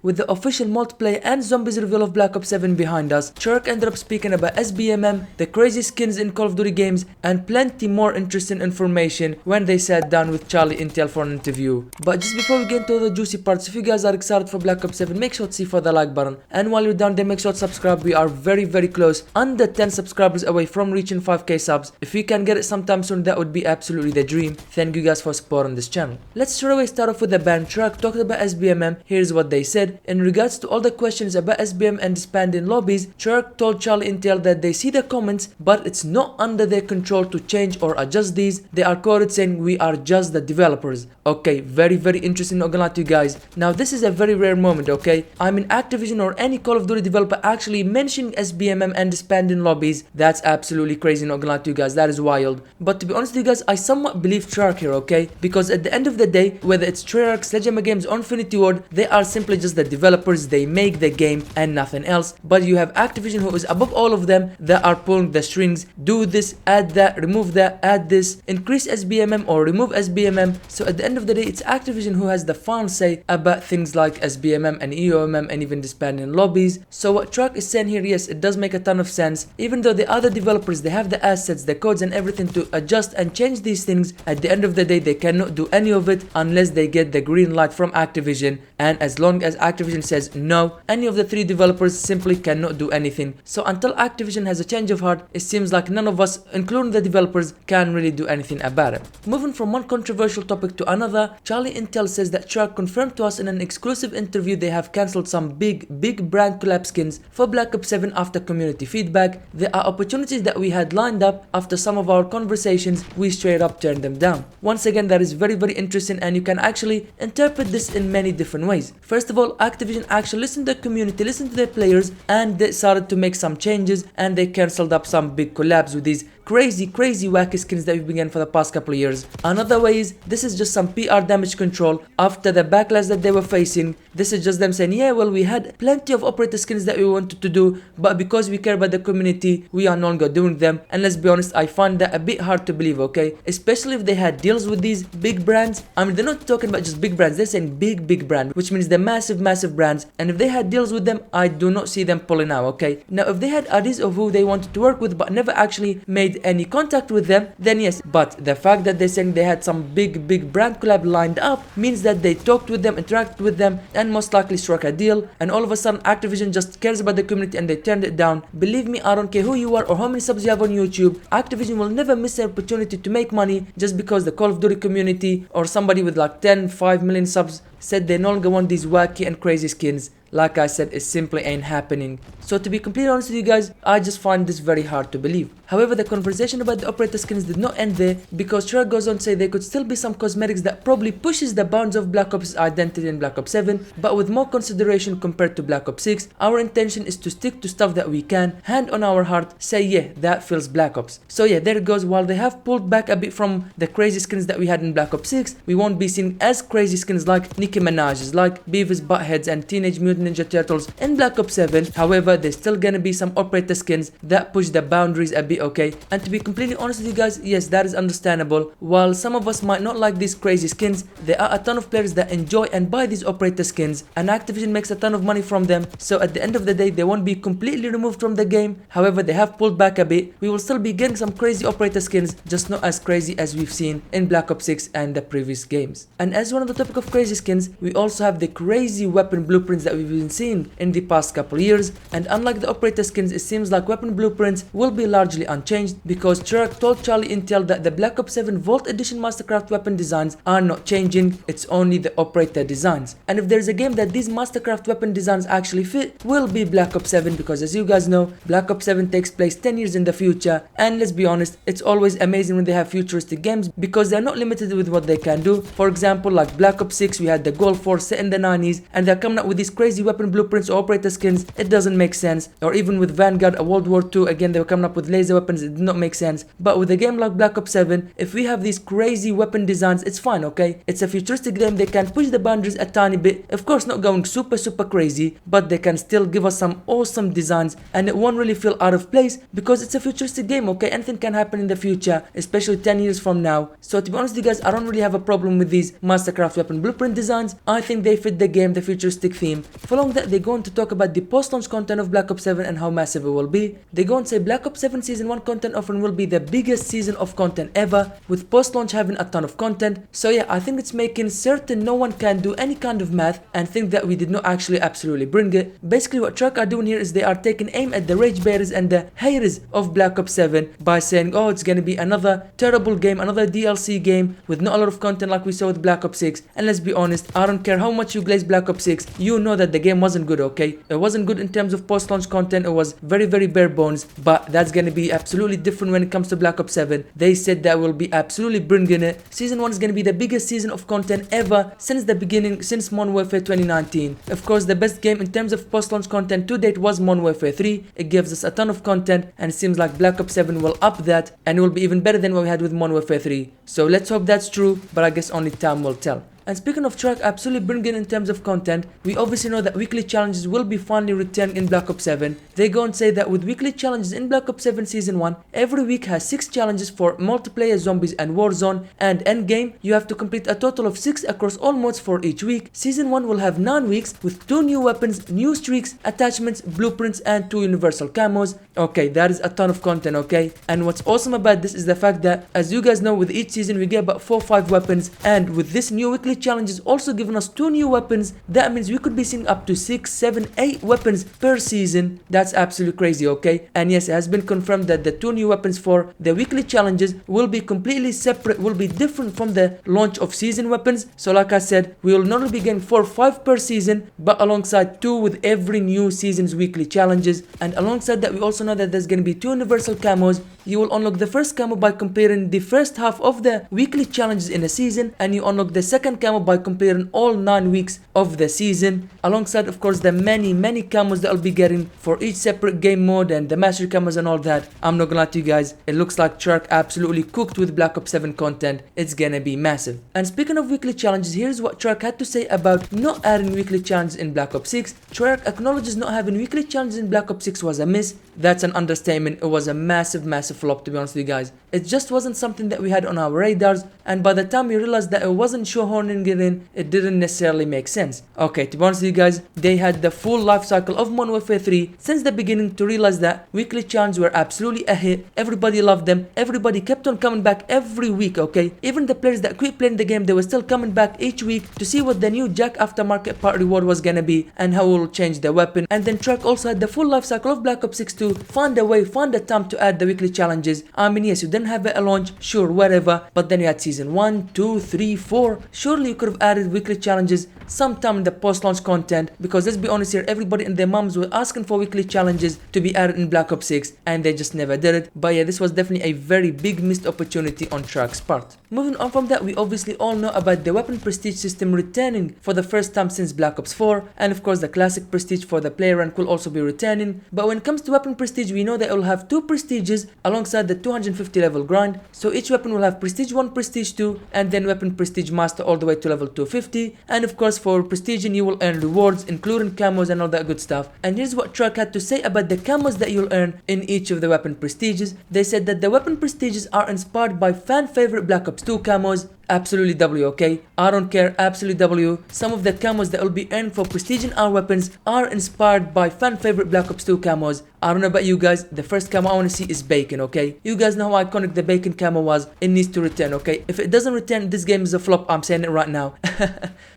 With the official multiplayer and zombies reveal of Black Ops 7 behind us, Treyarch ended up speaking about SBMM, the crazy skins in Call of Duty games, and plenty more interesting information when they sat down with Charlieintel for an interview. But just before we get into the juicy parts, if you guys are excited for Black Ops 7, make sure to see for the like button, and while you're down there, make sure to subscribe. We are very close, under 10 subscribers away from reaching 5k subs. If we can get it sometime soon, that would be absolutely the dream. Thank you guys for supporting this channel. Let's straight away start off with the band. Treyarch talked about SBMM. Here's what they said. In regards to all the questions about SBM and disbanding lobbies, Treyarch told Charlieintel that they see the comments, but it's not under their control to change or adjust these. They are quoted saying, "We are just the developers." Okay, very interesting, not gonna lie to you guys. Now this is a very rare moment, okay? I mean, Activision or any Call of Duty developer actually mentioning SBMM and disbanding lobbies, that's absolutely crazy, not gonna lie to you guys. That is wild. But to be honest with you guys, I somewhat believe Treyarch here, okay? Because at the end of the day, whether it's Treyarch, Sledgehammer Games or Infinity Ward, they are simply just the developers. They make the game and nothing else. But you have Activision, who is above all of them, that are pulling the strings. Do this, add that, remove that, add this, increase SBMM or remove SBMM. So at the end of the day, it's Activision who has the final say about things like SBMM and EOMM and even disbanding lobbies. So what Treyarch is saying here, yes, it does make a ton of sense. Even though the other developers, they have the assets, the codes and everything to adjust and change these things, at the end of the day, they cannot do any of it unless they get the green light from Activision. And as long as Activision says no, any of the three developers simply cannot do anything. So until Activision has a change of heart, it seems like none of us, including the developers, can really do anything about it. Moving from one controversial topic to another, Charlieintel says that Treyarch confirmed to us in an exclusive interview they have cancelled some big brand collab skins for Black Ops 7 after community feedback. There are opportunities that we had lined up. After some of our conversations, we straight up turned them down. Once again, that is very interesting, and you can actually interpret this in many different ways. First of all, Activision actually listened to the community, listened to their players, and they started to make some changes, and they cancelled up some big collabs with these crazy wacky skins that we've been getting for the past couple of years. Another way is, this is just some PR damage control after the backlash that they were facing. This is just them saying, yeah, well, we had plenty of operator skins that we wanted to do, but because we care about the community, we are no longer doing them. And let's be honest, I find that a bit hard to believe, okay? Especially if they had deals with these big brands. I mean, they're not talking about just big brands, they're saying big brand, which means the massive brands. And if they had deals with them, I do not see them pulling out, okay? Now, if they had ideas of who they wanted to work with but never actually made any contact with them, then yes. But the fact that they're saying they had some big brand collab lined up means that they talked with them, interacted with them, and most likely struck a deal. And all of a sudden, Activision just cares about the community and they turned it down. Believe me, I don't care who you are or how many subs you have on YouTube, Activision will never miss an opportunity to make money just because the Call of Duty community or somebody with like 5 million subs said they no longer want these wacky and crazy skins. Like I said, it simply ain't happening. So to be completely honest with you guys, I just find this very hard to believe. However, the conversation about the operator skins did not end there, because Treyarch goes on to say there could still be some cosmetics that probably pushes the bounds of Black Ops' identity in Black Ops 7, but with more consideration compared to Black Ops 6. Our intention is to stick to stuff that we can, hand on our heart, say yeah, that feels Black Ops. So yeah, there it goes. While they have pulled back a bit from the crazy skins that we had in Black Ops 6, we won't be seeing as crazy skins like Nicki Minaj's, like Beavis Buttheads and Teenage Mutant Ninja Turtles in Black Ops 7. However, there's still gonna be some operator skins that push the boundaries a bit, okay? And to be completely honest with you guys, yes, that is understandable. While some of us might not like these crazy skins, there are a ton of players that enjoy and buy these operator skins, and Activision makes a ton of money from them. So at the end of the day, they won't be completely removed from the game. However, they have pulled back a bit. We will still be getting some crazy operator skins, just not as crazy as we've seen in Black Ops 6 and the previous games. And as one of the topic of crazy skins, we also have the crazy weapon blueprints that we've been seeing in the past couple years. And unlike the operator skins, it seems like weapon blueprints will be largely unchanged, because Treyarch told Charlieintel that the Black Ops 7 Vault Edition Mastercraft weapon designs are not changing, it's only the operator designs. And if there's a game that these Mastercraft weapon designs actually fit, will be Black Ops 7, because as you guys know, Black Ops 7 takes place 10 years in the future, and let's be honest, it's always amazing when they have futuristic games because they're not limited with what they can do. For example, like Black Ops 6, we had the Gulf War set in the 90s, and they're coming up with these crazy weapon blueprints or operator skins. It doesn't make sense. Or even with Vanguard, a World War II, again, they were coming up with laser weapons. It did not make sense. But with a game like Black Ops 7, if we have these crazy weapon designs, it's fine, okay? It's a futuristic game. They can push the boundaries a tiny bit. Of course, not going super crazy, but they can still give us some awesome designs, and it won't really feel out of place because it's a futuristic game, okay? Anything can happen in the future, especially 10 years from now. So to be honest with you guys, I don't really have a problem with these Mastercraft weapon blueprint designs. I think they fit the game, the futuristic theme. Following that, they go on to talk about the post-launch content of Black Ops 7 and how massive it will be. They go on to say Black Ops 7 Season 1 content offering will be the biggest season of content ever, with post-launch having a ton of content. So yeah, I think it's making certain no one can do any kind of math and think that we did not actually absolutely bring it. Basically what Treyarch are doing here is they are taking aim at the rage bearers and the haters of Black Ops 7 by saying, oh, it's gonna be another terrible game, another DLC game with not a lot of content like we saw with Black Ops 6. And let's be honest, I don't care how much you glaze Black Ops 6, you know that the game wasn't good, okay? It wasn't good in terms of post-launch content, it was very bare bones, but that's gonna be absolutely different when it comes to Black Ops 7. They said that we'll be absolutely bringing it. Season 1 is gonna be the biggest season of content ever since the beginning, since Modern Warfare 2019. Of course, the best game in terms of post-launch content to date was Modern Warfare 3. It gives us a ton of content, and it seems like Black Ops 7 will up that, and it will be even better than what we had with Modern Warfare 3. So let's hope that's true, but I guess only time will tell. And speaking of Treyarch absolutely bringing in terms of content, we obviously know that weekly challenges will be finally returned in Black Ops 7. They go and say that with weekly challenges in Black Ops 7 Season 1, every week has 6 challenges for multiplayer, zombies and warzone, and endgame. You have to complete a total of 6 across all modes for each week. Season 1 will have 9 weeks with 2 new weapons, new streaks, attachments, blueprints and 2 universal camos. Okay, that is a ton of content, okay? And what's awesome about this is the fact that, as you guys know, with each season we get about 4 or 5 weapons, and with this new weekly challenges also giving us 2 new weapons, that means we could be seeing up to 6, 7, 8 weapons per season. That's absolutely crazy, okay? And yes, it has been confirmed that the 2 new weapons for the weekly challenges will be completely separate, will be different from the launch of season weapons. So like I said, we will not only be getting 4 or 5 per season, but alongside 2 with every new season's weekly challenges. And alongside that, we also know that there's going to be 2 universal camos. You will unlock the first camo by completing the first half of the weekly challenges in a season, and you unlock the second camo by completing all 9 weeks of the season, alongside of course the many camos that I'll be getting for each separate game mode and the mastery camos and all that. I'm not gonna lie to you guys, it looks like Treyarch absolutely cooked with Black Ops 7 content. It's gonna be massive. And speaking of weekly challenges, here's what Treyarch had to say about not adding weekly challenges in Black Ops 6. Treyarch acknowledges not having weekly challenges in Black Ops 6 was a miss. That's an understatement. It was a massive flop, to be honest with you guys. It just wasn't something that we had on our radars, and by the time we realized that it wasn't shoehorning it in, it didn't necessarily make sense. Okay, to be honest with you guys, they had the full life cycle of Modern Warfare 3 since the beginning to realize that weekly challenges were absolutely a hit. Everybody loved them, everybody kept on coming back every week, okay? Even the players that quit playing the game, they were still coming back each week to see what the new Jack aftermarket part reward was gonna be and how it will change the weapon. And then Treyarch also had the full life cycle of Black Ops 6 to find a way, find a time to add the weekly challenges. I mean, yes, you didn't have it at launch, sure, whatever, but then you had season 1, 2, 3, 4. Surely you could have added weekly challenges sometime in the post-launch content, because let's be honest here, everybody and their moms were asking for weekly challenges to be added in Black Ops 6 and they just never did it. But yeah, this was definitely a very big missed opportunity on Treyarch's part. Moving on from that, we obviously all know about the weapon prestige system returning for the first time since Black Ops 4, and of course the classic prestige for the player rank will also be returning. But when it comes to weapon prestige, we know that it will have 2 prestiges alongside the 250 level grind. So each weapon will have prestige 1, prestige 2, and then weapon prestige master all the way to level 250. And of course for prestiging you will earn rewards including camos and all that good stuff. And here's what Treyarch had to say about the camos that you'll earn in each of the weapon prestiges. They said that the weapon prestiges are inspired by fan favorite Black Ops 2 camos. Absolutely W, okay? I don't care, absolutely W. Some of the camos that will be earned for prestiging our weapons are inspired by fan favorite Black Ops 2 camos. I don't know about you guys, the first camo I want to see is bacon, okay? You guys know how iconic the bacon camo was. It needs to return, okay? If it doesn't return, this game is a flop. I'm saying it right now.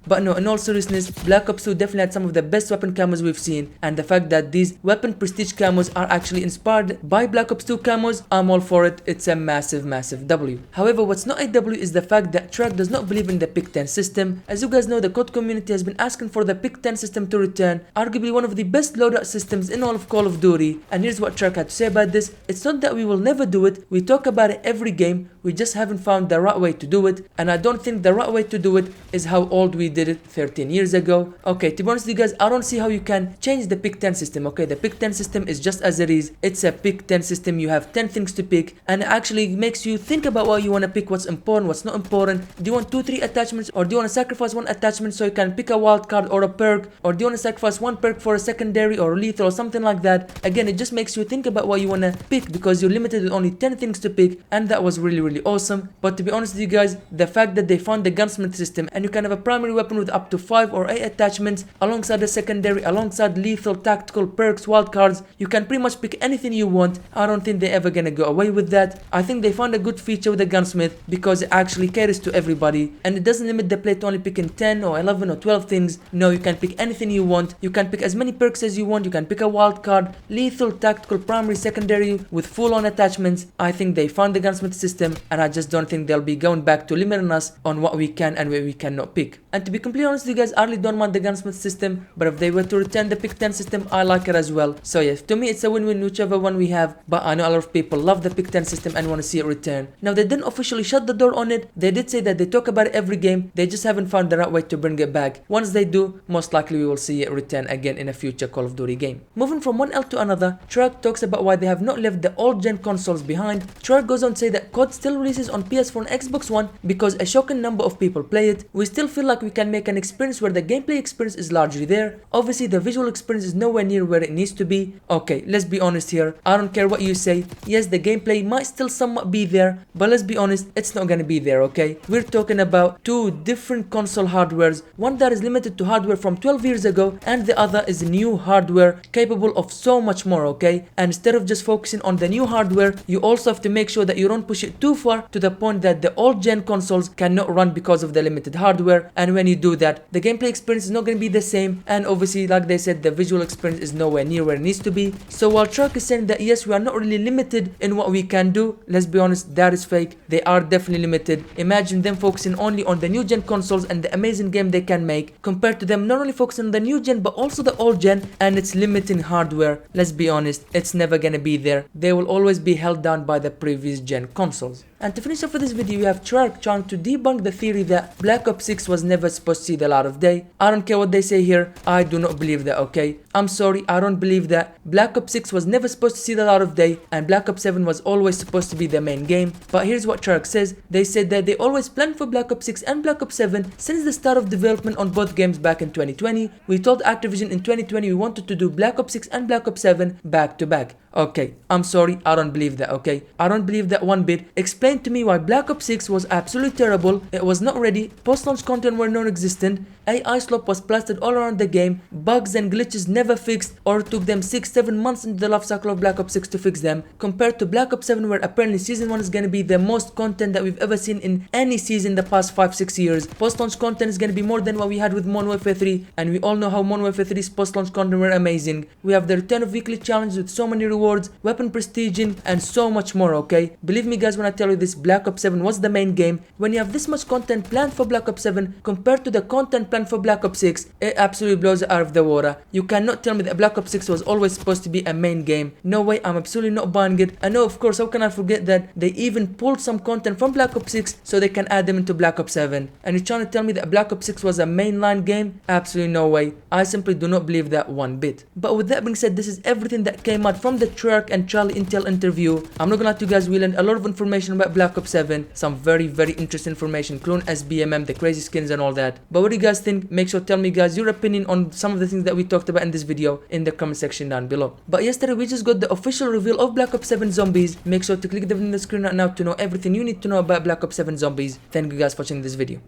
But no, in all seriousness, Black Ops 2 definitely had some of the best weapon camos we've seen, and the fact that these weapon prestige camos are actually inspired by Black Ops 2 camos, I'm all for it. It's a massive W. However, what's not a W is the fact that Treyarch does not believe in the pick 10 system. As you guys know, the COD community has been asking for the pick 10 system to return, arguably one of the best loadout systems in all of Call of Duty. And here's what Treyarch had to say about this. It's not that we will never do it, we talk about it every game, we just haven't found the right way to do it, and I don't think the right way to do it is how old we did it 13 years ago. Okay, to be honest with you guys, I don't see how you can change the pick 10 system, okay? The pick 10 system is just as it is. It's a pick 10 system, you have 10 things to pick, and it actually makes you think about what you want to pick, what's important, what's not important. Do you want 2-3 attachments, or do you want to sacrifice 1 attachment so you can pick a wild card or a perk, or do you want to sacrifice 1 perk for a secondary or lethal or something like that? Again, it just makes you think about what you want to pick, because you're limited with only 10 things to pick, and that was really really awesome. But to be honest with you guys, the fact that they found the gunsmith system and you can have a primary weapon with up to 5 or 8 attachments alongside a secondary, alongside lethal, tactical, perks, wildcards, you can pretty much pick anything you want. I don't think they're ever gonna go away with that. I think they found a good feature with the gunsmith because it actually caters to everybody and it doesn't limit the play to only picking 10 or 11 or 12 things. No, you can pick anything you want. You can pick as many perks as you want. You can pick a wildcard, lethal, tactical, primary, secondary with full-on attachments. I think they found the gunsmith system and I just don't think they'll be going back to limiting us on what we can and what we cannot pick. And to be completely honest with you guys, I really don't mind the gunsmith system, but if they were to return the pick 10 system, I like it as well. So yeah, to me it's a win-win whichever one we have, but I know a lot of people love the pick 10 system and want to see it return. Now they didn't officially shut the door on it. They did say that they talk about it every game, they just haven't found the right way to bring it back. Once they do, most likely we will see it return again in a future Call of Duty game. Moving from one L to another, Treyarch talks about why they have not left the old gen consoles behind. Treyarch goes on to say that COD still releases on PS4 and Xbox One because a shocking number of people play it. We still feel like we can make an experience where the gameplay experience is largely there. Obviously the visual experience is nowhere near where it needs to be. Okay, let's be honest here, I don't care what you say. Yes, the gameplay might still somewhat be there, but let's be honest, it's not gonna be there, okay? We're talking about two different console hardwares, one that is limited to hardware from 12 years ago and the other is new hardware capable of so much more, okay? And instead of just focusing on the new hardware, you also have to make sure that you don't push it too far to the point that the old gen consoles cannot run because of the limited hardware, and when you do that, the gameplay experience is not going to be the same, and obviously like they said, the visual experience is nowhere near where it needs to be. So while Treyarch is saying that yes, we are not really limited in what we can do, let's be honest, that is fake. They are definitely limited. Imagine them focusing only on the new gen consoles and the amazing game they can make, compared to them not only focusing on the new gen but also the old gen, and it's limiting hardware. Let's be honest, it's never gonna be there. They will always be held down by the previous gen consoles. And to finish off with this video, we have Treyarch trying to debunk the theory that Black Ops 6 was never supposed to see the light of day. I don't care what they say here, I do not believe that, okay? I'm sorry, I don't believe that. Black Ops 6 was never supposed to see the light of day, and Black Ops 7 was always supposed to be the main game. But here's what Treyarch says. They said that they always planned for Black Ops 6 and Black Ops 7 since the start of development on both games back in 2020. We told Activision in 2020 we wanted to do Black Ops 6 and Black Ops 7 back to back. Okay, I'm sorry, I don't believe that, okay? I don't believe that one bit. Explain to me why Black Ops 6 was absolutely terrible, it was not ready, post-launch content were non-existent, AI slop was plastered all around the game, bugs and glitches never fixed, or it took them 6-7 months into the life cycle of Black Ops 6 to fix them, compared to Black Ops 7 where apparently Season 1 is gonna be the most content that we've ever seen in any season the past 5-6 years. Post-launch content is gonna be more than what we had with Modern Warfare 3, and we all know how Modern Warfare 3's post-launch content were amazing. We have the return of weekly challenges with so many rewards, weapon prestiging, and so much more, okay? Believe me guys when I tell you this, Black Ops 7 was the main game. When you have this much content planned for Black Ops 7 compared to the content planned for Black Ops 6, it absolutely blows it out of the water. You cannot tell me that Black Ops 6 was always supposed to be a main game. No way, I'm absolutely not buying it. I know, of course, how can I forget that they even pulled some content from Black Ops 6 so they can add them into Black Ops 7. And you're trying to tell me that Black Ops 6 was a mainline game? Absolutely no way. I simply do not believe that one bit. But with that being said, this is everything that came out from the Treyarch and Charlieintel interview. I'm not gonna lie to you guys, we learned a lot of information about Black Ops 7, some very interesting information, clone SBMM, the crazy skins and all that. But what do you guys think? Make sure to tell me guys your opinion on some of the things that we talked about in this video in the comment section down below. But yesterday we just got the official reveal of Black Ops 7 Zombies. Make sure to click the video in the screen right now to know everything you need to know about Black Ops 7 Zombies. Thank you guys for watching this video.